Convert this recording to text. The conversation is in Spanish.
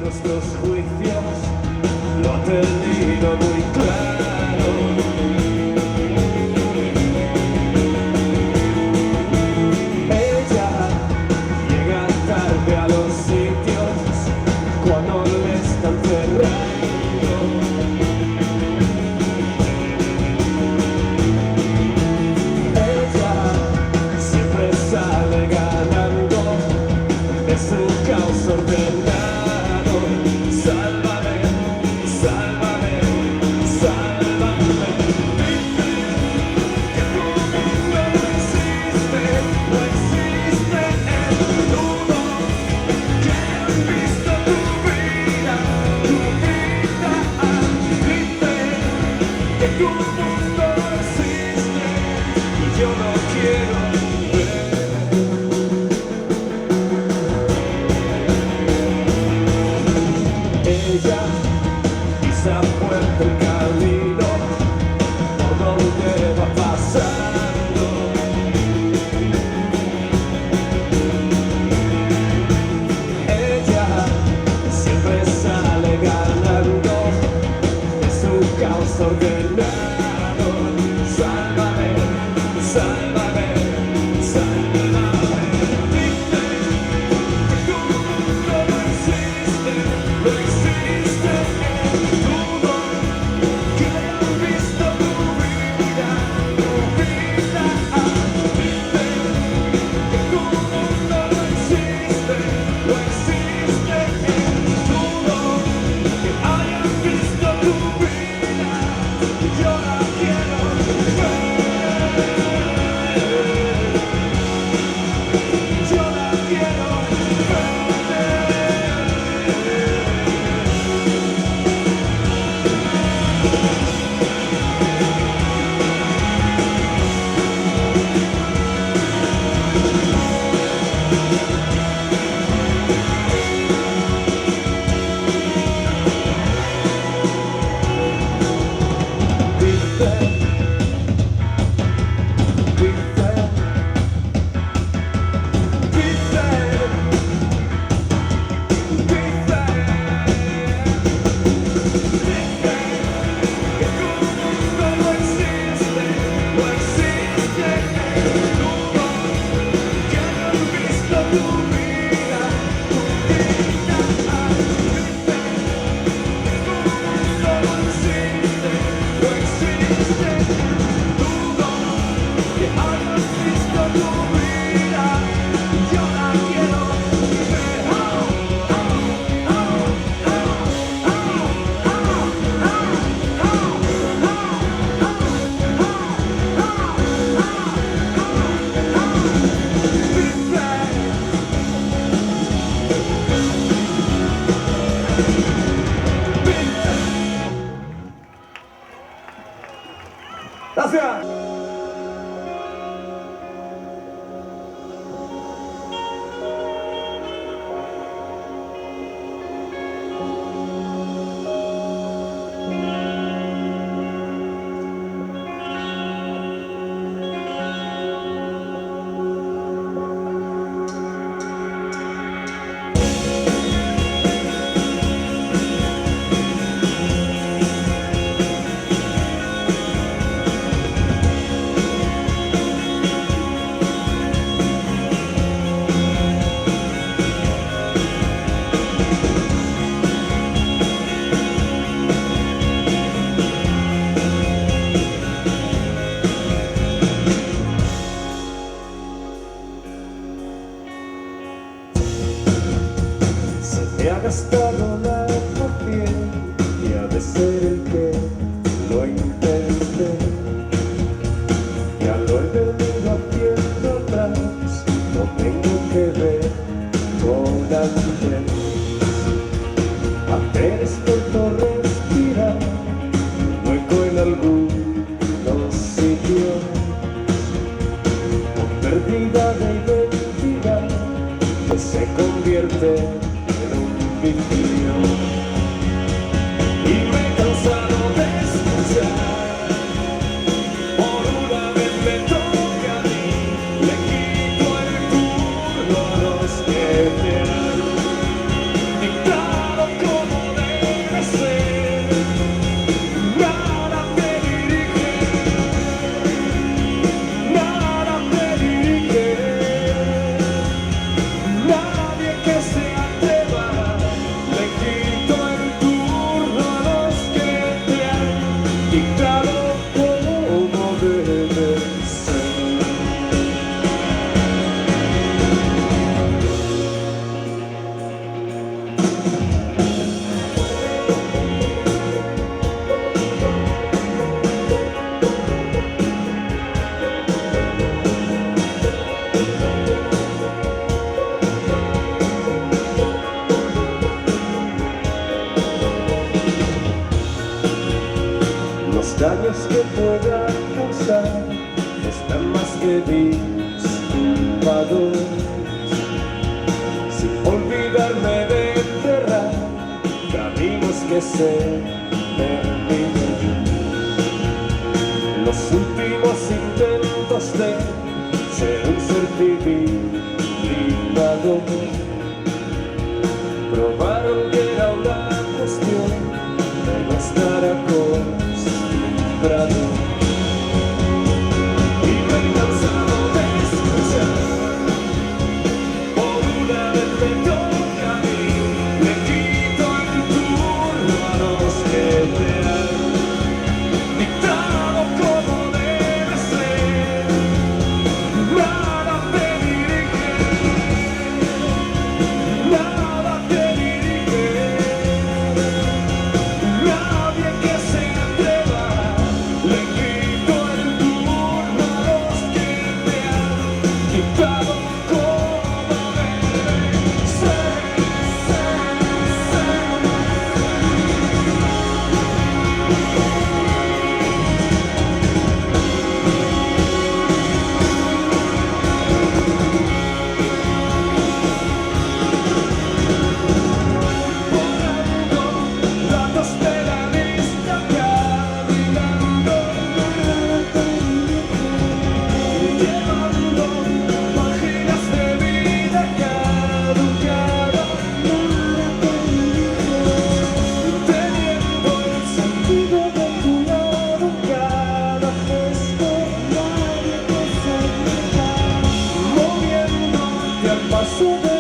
nuestros juicios lo ha tenido muy claro. Ella llega tarde a los sitios cuando le están cerrando. Ella siempre sale ganando de su caos ordenado. Sálvame, sálvame, sálvame. Dice que tu mundo no existe el nudo que has visto tu vida. Dice que tu mundo no existe y yo no quiero ver. Ella pisa fuerte el camino por donde va pasando. Ella siempre sale ganando de su caos ordenado. Sálvame, sálvame, sálvame. Dice que tu mundo no existe el nudo que has visto tu vida. Dice que tu mundo no existe el nudo que hayas visto tu vida. Yo la quiero ver. Yo la quiero ver. Gracias. Me ha gastado la piel y ha de ser el que lo intenté. Ya lo he venido haciendo atrás, no tengo que ver con antes. Hacer esfuerzo, respirar, un hueco en algunos sitios, con pérdida de identidad que se convierte y me he cansado de escuchar. Por una vez me toca a mí, le quito el turno a los que te han dictado. daños que pueda causar están más que dissipados. Sin olvidarme de enterrar caminos que se terminan. Los últimos intentos de ser un ser civilizado probaron que era una cuestión de no estar acostumbrado. Y me he cansado de escuchar, por una vez me toca a mí, le quito el turno a los que te han dictado cómo debe ser. Nada te dirige, nada te dirige, nadie que se atreva, le quito el turno a los que te han dictado cómo debe ser. Borrando datos de la lista, caminando, llevando páginas de vida caducada, teniendo el sentido de tu lado cada gesto, moviéndote al paso de